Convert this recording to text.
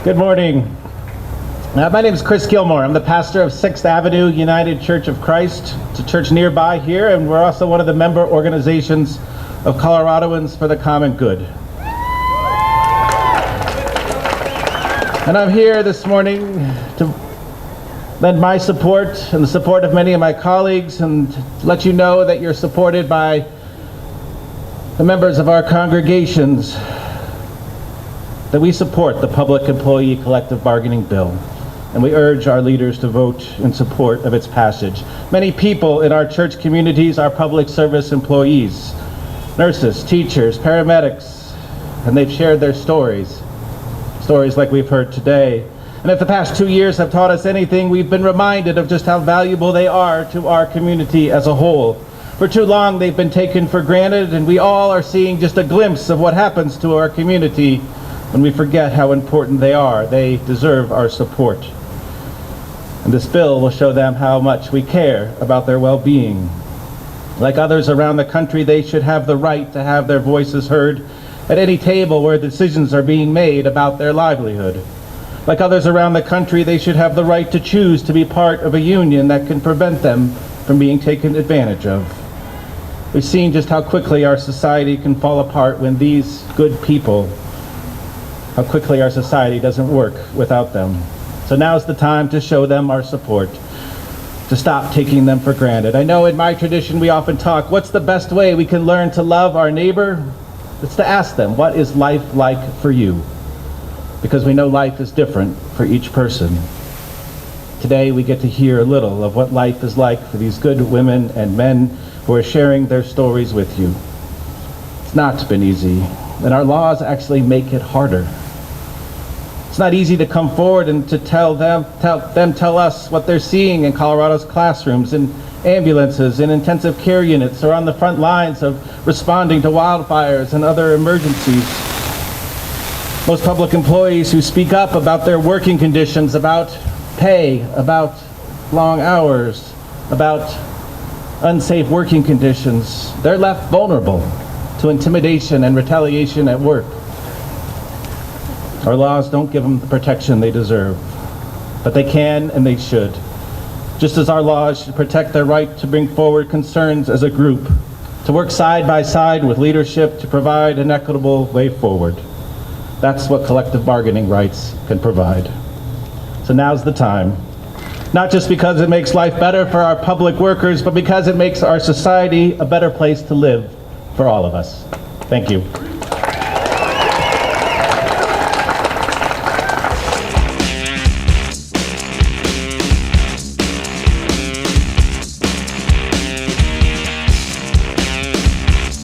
Good morning. My name is Chris Gilmore. I'm the pastor of 6th Avenue United Church of Christ. It's a church nearby here, and we're also one of the member organizations of Coloradoans for the Common Good. And I'm here this morning to lend my support and the support of many of my colleagues and let you know that you're supported by the members of our congregations, that we support the Public Employee Collective Bargaining Bill, and we urge our leaders to vote in support of its passage. Many people in our church communities are public service employees, nurses, teachers, paramedics, and they've shared their stories like we've heard today. And if the past 2 years have taught us anything, we've been reminded of just how valuable they are to our community as a whole. For too long, they've been taken for granted, and we all are seeing just a glimpse of what happens to our community when we forget how important they are. They deserve our support. And this bill will show them how much we care about their well-being. Like others around the country, they should have the right to have their voices heard at any table where decisions are being made about their livelihood. Like others around the country, they should have the right to choose to be part of a union that can prevent them from being taken advantage of. We've seen just how quickly our society can fall apart when these good people, how quickly our society doesn't work without them. So now's the time to show them our support, to stop taking them for granted. I know in my tradition we often talk, what's the best way we can learn to love our neighbor? It's to ask them, what is life like for you? Because we know life is different for each person. Today we get to hear a little of what life is like for these good women and men who are sharing their stories with you. It's not been easy, and our laws actually make it harder. It's not easy to come forward and to tell us what they're seeing in Colorado's classrooms, in ambulances, in intensive care units, or on the front lines of responding to wildfires and other emergencies. Most public employees who speak up about their working conditions, about pay, about long hours, about unsafe working conditions, they're left vulnerable to intimidation and retaliation at work. Our laws don't give them the protection they deserve, but they can and they should. Just as our laws should protect their right to bring forward concerns as a group, to work side by side with leadership to provide an equitable way forward. That's what collective bargaining rights can provide. So now's the time, not just because it makes life better for our public workers, but because it makes our society a better place to live for all of us. Thank you.